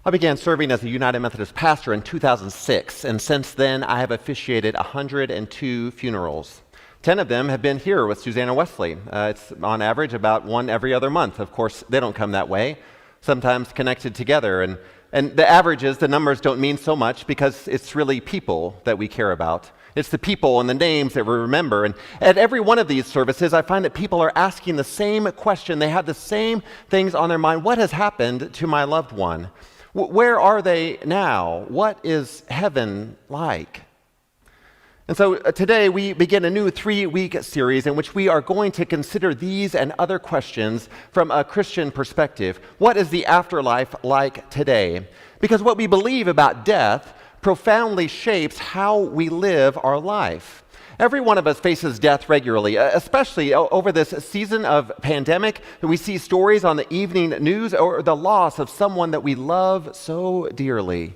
I began serving as a United Methodist pastor in 2006, and since then I have officiated 102 funerals. 10 of them have been here with Susanna Wesley. It's on average about one every other month. Of course, they don't come that way, sometimes connected together. And the averages, the numbers don't mean so much because it's really people that we care about. It's the people and the names that we remember. And at every one of these services, I find that people are asking the same question. They have the same things on their mind. What has happened to my loved one? Where are they now? What is heaven like? And so today we begin a new 3-week series in which we are going to consider these and other questions from a Christian perspective. What is the afterlife like today? Because what we believe about death profoundly shapes how we live our life. Every one of us faces death regularly, especially over this season of pandemic. We see stories on the evening news or the loss of someone that we love so dearly.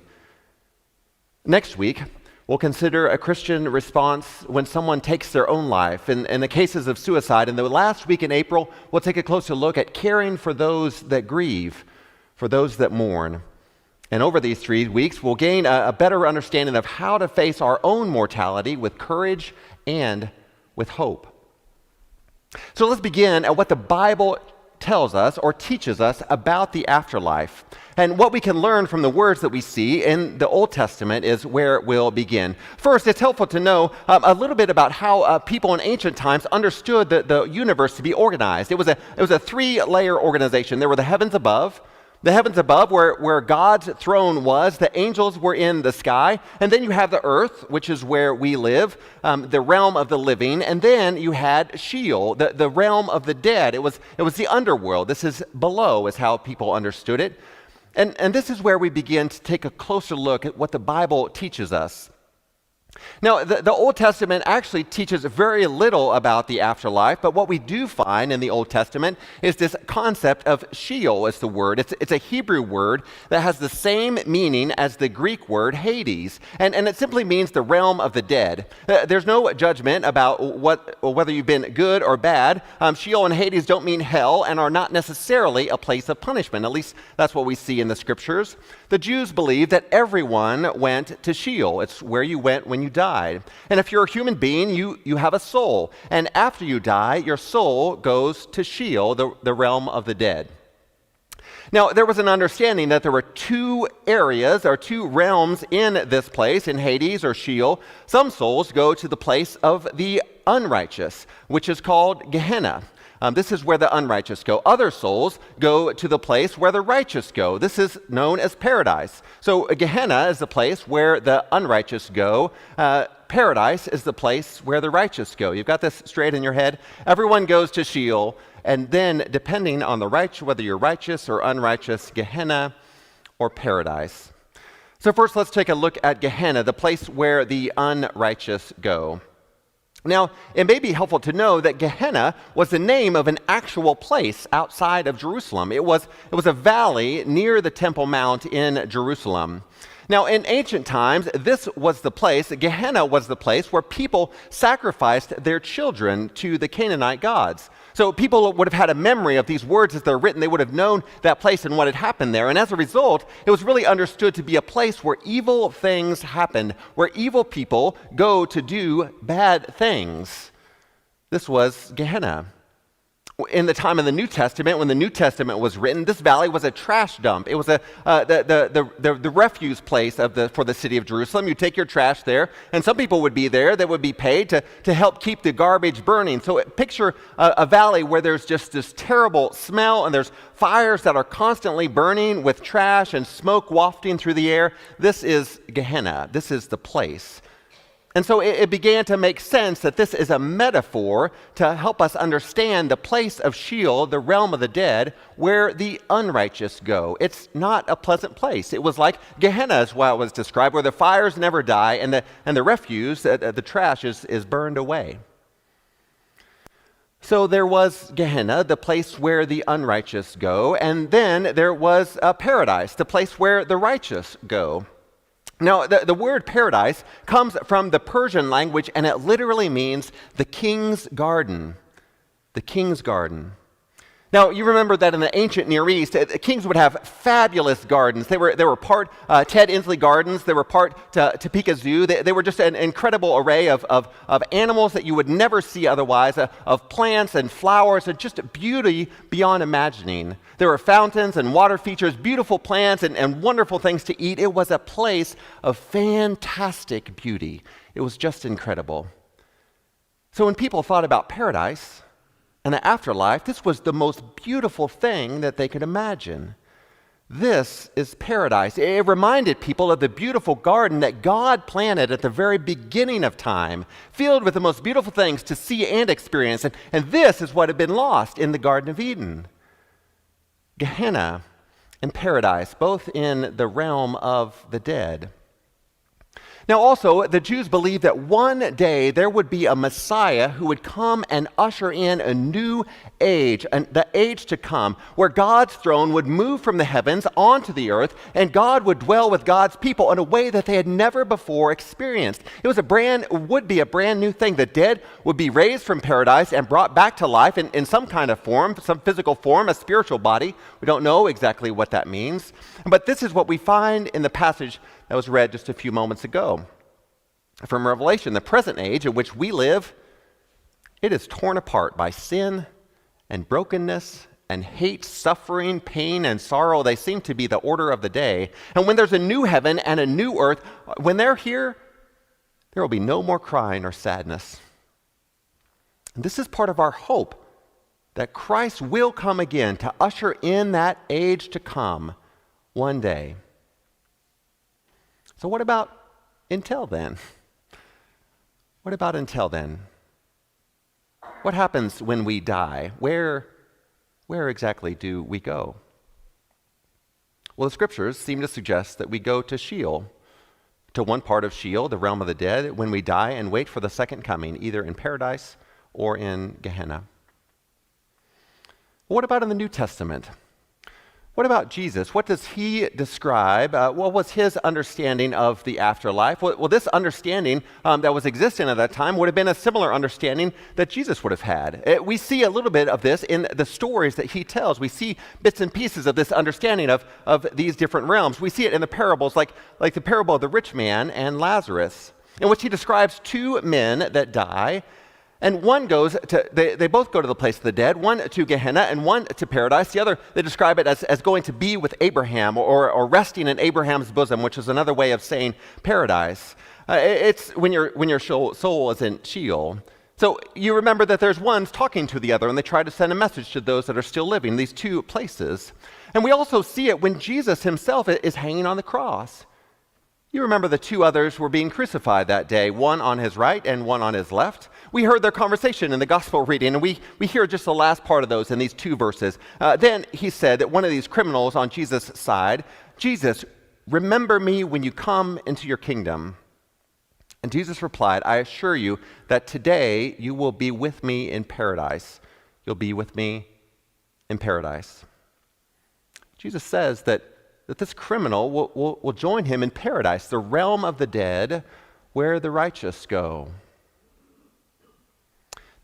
Next week, we'll consider a Christian response when someone takes their own life. In the cases of suicide, in the last week in April, we'll take a closer look at caring for those that grieve, for those that mourn. And over these 3 weeks, we'll gain a better understanding of how to face our own mortality with courage and with hope. So let's begin at what the Bible tells us or teaches us about the afterlife. And what we can learn from the words that we see in the Old Testament is where we'll begin. First, it's helpful to know a little bit about how people in ancient times understood the universe to be organized. It was a 3-layer organization. There were the heavens above where God's throne was. The angels were in the sky. And then you have the earth, which is where we live, the realm of the living. And then you had Sheol, the realm of the dead. It was the underworld. This is below, is how people understood it. And this is where we begin to take a closer look at what the Bible teaches us. Now, the Old Testament actually teaches very little about the afterlife, but what we do find in the Old Testament is this concept of Sheol is the word. It's a Hebrew word that has the same meaning as the Greek word Hades, and it simply means the realm of the dead. There's no judgment about whether you've been good or bad. Sheol and Hades don't mean hell and are not necessarily a place of punishment. At least that's what we see in the scriptures. The Jews believed that everyone went to Sheol. It's where you went when you died. And if you're a human being, you have a soul. And after you die, your soul goes to Sheol, the realm of the dead. Now, there was an understanding that there were 2 areas or 2 realms in this place, in Hades or Sheol. Some souls go to the place of the unrighteous, which is called Gehenna. This is where the unrighteous go. Other souls go to the place where the righteous go. This is known as paradise. So Gehenna is the place where the unrighteous go. Paradise is the place where the righteous go. You've got this straight in your head. Everyone goes to Sheol, and then depending on whether you're righteous or unrighteous, Gehenna or paradise. So first, let's take a look at Gehenna, the place where the unrighteous go. Now, it may be helpful to know that Gehenna was the name of an actual place outside of Jerusalem. It was a valley near the Temple Mount in Jerusalem. Now, in ancient times, this was the place, Gehenna was the place where people sacrificed their children to the Canaanite gods. So people would have had a memory of these words as they're written. They would have known that place and what had happened there. And as a result, it was really understood to be a place where evil things happened, where evil people go to do bad things. This was Gehenna. In the time of the New Testament, when the New Testament was written, this valley was a trash dump. It was the refuse place for the city of Jerusalem. You take your trash there, and some people would be there that would be paid to help keep the garbage burning. So picture a valley where there's just this terrible smell, and there's fires that are constantly burning with trash and smoke wafting through the air. This is Gehenna. This is the place. And so it began to make sense that this is a metaphor to help us understand the place of Sheol, the realm of the dead, where the unrighteous go. It's not a pleasant place. It was like Gehenna is what it was described, where the fires never die and the refuse, the trash is burned away. So there was Gehenna, the place where the unrighteous go, and then there was paradise, the place where the righteous go. Now, the word paradise comes from the Persian language, and it literally means the king's garden. The king's garden. Now, you remember that in the ancient Near East, kings would have fabulous gardens. They were part Ted Inslee Gardens. They were part Topeka Zoo. They were just an incredible array of animals that you would never see otherwise, of plants and flowers, and just beauty beyond imagining. There were fountains and water features, beautiful plants, and wonderful things to eat. It was a place of fantastic beauty. It was just incredible. So when people thought about paradise and the afterlife, this was the most beautiful thing that they could imagine. This is paradise. It reminded people of the beautiful garden that God planted at the very beginning of time, filled with the most beautiful things to see and experience. And this is what had been lost in the Garden of Eden. Gehenna and paradise, both in the realm of the dead. Now also, the Jews believed that one day there would be a Messiah who would come and usher in a new age, the age to come, where God's throne would move from the heavens onto the earth, and God would dwell with God's people in a way that they had never before experienced. It would be a brand new thing. The dead would be raised from paradise and brought back to life in some kind of form, some physical form, a spiritual body. We don't know exactly what that means. But this is what we find in the passage that was read just a few moments ago. From Revelation, the present age in which we live, it is torn apart by sin and brokenness and hate, suffering, pain, and sorrow. They seem to be the order of the day. And when there's a new heaven and a new earth, when they're here, there will be no more crying or sadness. And this is part of our hope, that Christ will come again to usher in that age to come one day. So what about until then? What about until then? What happens when we die? Where exactly do we go? Well, the scriptures seem to suggest that we go to Sheol, to one part of Sheol, the realm of the dead, when we die and wait for the second coming, either in paradise or in Gehenna. What about in the New Testament? What about Jesus? What does he describe? What was his understanding of the afterlife? Well, this understanding that was existing at that time would have been a similar understanding that Jesus would have had. We see a little bit of this in the stories that he tells. We see bits and pieces of this understanding of these different realms. We see it in the parables, like the parable of the rich man and Lazarus, in which he describes two men that die. And one goes to, they both go to the place of the dead, one to Gehenna and one to paradise. The other, they describe it as going to be with Abraham or resting in Abraham's bosom, which is another way of saying paradise. It's when your soul is in Sheol. So you remember that there's one's talking to the other, and they try to send a message to those that are still living, these two places. And we also see it when Jesus himself is hanging on the cross. You remember the two others were being crucified that day, one on his right and one on his left. We heard their conversation in the gospel reading, and we hear just the last part of those in these two verses. Then he said that one of these criminals on Jesus' side, Jesus, remember me when you come into your kingdom. And Jesus replied, I assure you that today you will be with me in paradise. You'll be with me in paradise. Jesus says that this criminal will join him in paradise, the realm of the dead, where the righteous go.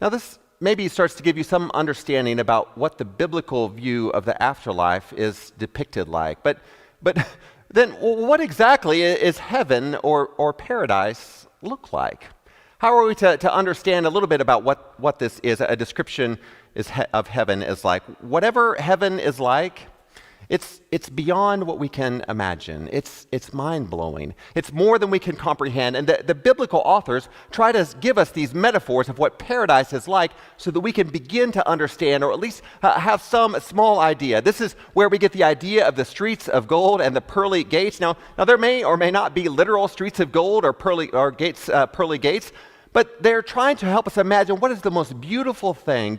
Now this maybe starts to give you some understanding about what the biblical view of the afterlife is depicted like. But then what exactly is heaven or paradise look like? How are we to understand a little bit about what this is, a description of heaven is like? Whatever heaven is like, it's beyond what we can imagine. It's mind-blowing. It's more than we can comprehend. And the biblical authors try to give us these metaphors of what paradise is like so that we can begin to understand, or at least have some small idea. This is where we get the idea of the streets of gold and the pearly gates. Now there may or may not be literal streets of gold or pearly gates, but they're trying to help us imagine what is the most beautiful thing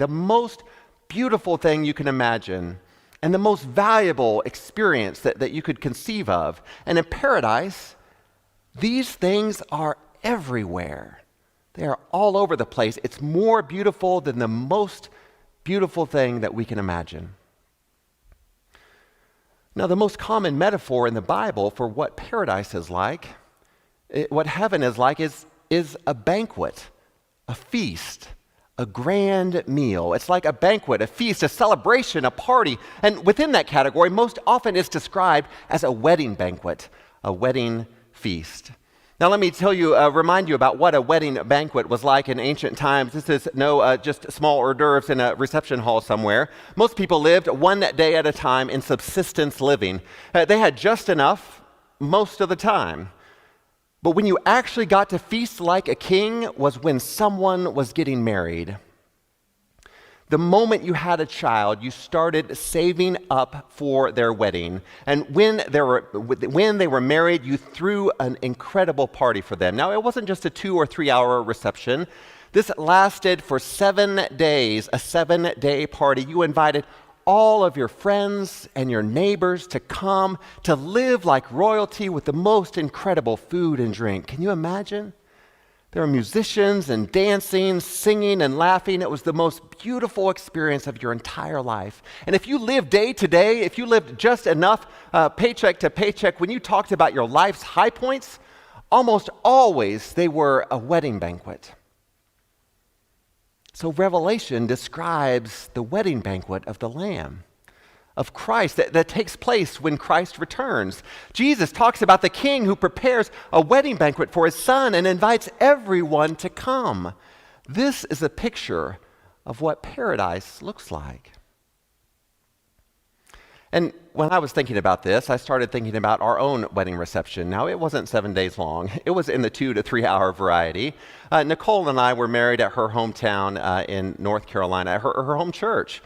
you can imagine, and the most valuable experience that you could conceive of. And in paradise, these things are everywhere. They are all over the place. It's more beautiful than the most beautiful thing that we can imagine. Now, the most common metaphor in the Bible for what paradise is like, what heaven is like, is a banquet, a feast, a grand meal. It's like a banquet, a feast, a celebration, a party. And within that category, most often it's described as a wedding banquet, a wedding feast. Now let me remind you about what a wedding banquet was like in ancient times. This is no just small hors d'oeuvres in a reception hall somewhere. Most people lived one day at a time in subsistence living. They had just enough most of the time. But when you actually got to feast like a king was when someone was getting married. The moment you had a child, you started saving up for their wedding. And when they were married, you threw an incredible party for them. Now, it wasn't just a 2 or 3 hour reception. This lasted for 7 days, a 7-day party. You invited all of your friends and your neighbors to come to live like royalty with the most incredible food and drink. Can you imagine? There were musicians and dancing, singing and laughing. It was the most beautiful experience of your entire life. And if you lived day to day, if you lived just enough paycheck to paycheck, when you talked about your life's high points, almost always they were a wedding banquet. So Revelation describes the wedding banquet of the Lamb, of Christ, that takes place when Christ returns. Jesus talks about the King who prepares a wedding banquet for his Son and invites everyone to come. This is a picture of what paradise looks like. And when I was thinking about this, I started thinking about our own wedding reception. Now, it wasn't 7 days long. It was in the 2 to 3 hour variety. Nicole and I were married at her hometown in North Carolina, at her home church.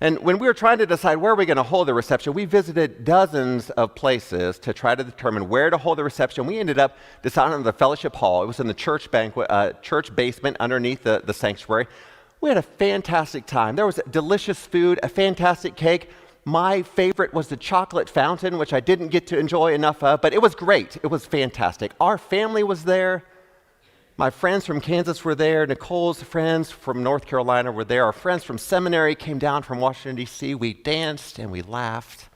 And when we were trying to decide where we're going to hold the reception, we visited dozens of places to try to determine where to hold the reception. We ended up deciding on the fellowship hall. It was in the church basement underneath the sanctuary. We had a fantastic time. There was delicious food, a fantastic cake. My favorite was the chocolate fountain, which I didn't get to enjoy enough of, but it was great. It was fantastic. Our family was there. My friends from Kansas were there. Nicole's friends from North Carolina were there. Our friends from seminary came down from Washington, D.C. We danced and we laughed.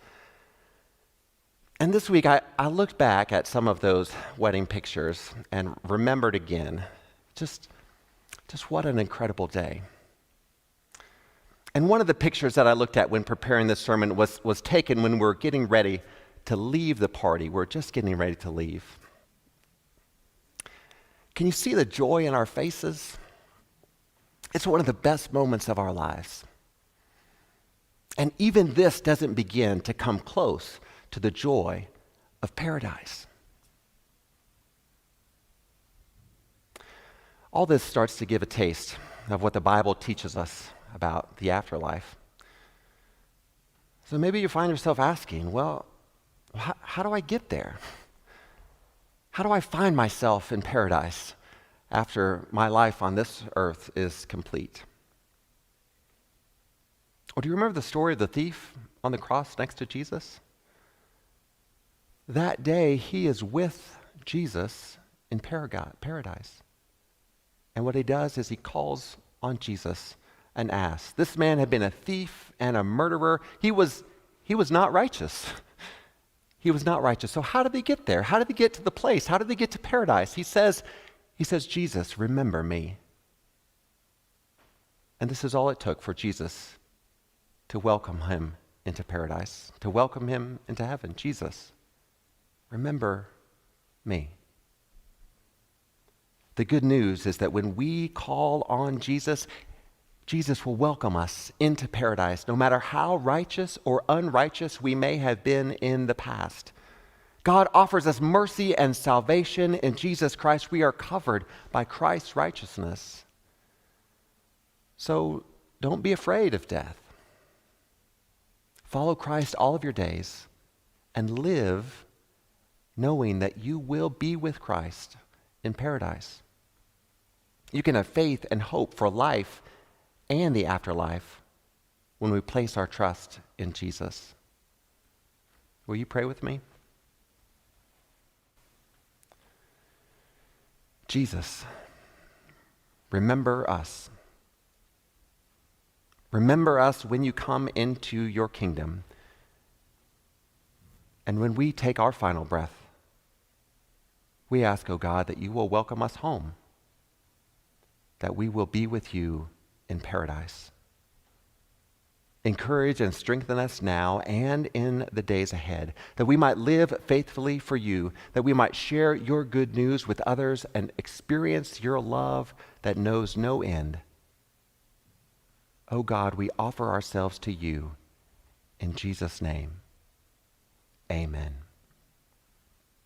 And this week, I looked back at some of those wedding pictures and remembered again just what an incredible day. And one of the pictures that I looked at when preparing this sermon was taken when we were getting ready to leave the party. We're just getting ready to leave. Can you see the joy in our faces? It's one of the best moments of our lives. And even this doesn't begin to come close to the joy of paradise. All this starts to give a taste of what the Bible teaches us about the afterlife. So maybe you find yourself asking, well, how do I get there? How do I find myself in paradise after my life on this earth is complete? Or do you remember the story of the thief on the cross next to Jesus? That day, he is with Jesus in paradise. And what he does is he calls on Jesus and asks. This man had been a thief and a murderer. He was not righteous. He was not righteous. So how did he get there? How did he get to the place? How did he get to paradise? He says, Jesus, remember me. And this is all it took for Jesus to welcome him into paradise, to welcome him into heaven. Jesus, remember me. The good news is that when we call on Jesus, Jesus will welcome us into paradise, no matter how righteous or unrighteous we may have been in the past. God offers us mercy and salvation in Jesus Christ. We are covered by Christ's righteousness. So don't be afraid of death. Follow Christ all of your days and live knowing that you will be with Christ in paradise. You can have faith and hope for life and the afterlife when we place our trust in Jesus. Will you pray with me? Jesus, remember us. Remember us when you come into your kingdom and when we take our final breath. We ask, O God, that you will welcome us home, that we will be with you in paradise. Encourage and strengthen us now and in the days ahead, that we might live faithfully for you, that we might share your good news with others and experience your love that knows no end. O God, we offer ourselves to you. In Jesus' name, amen.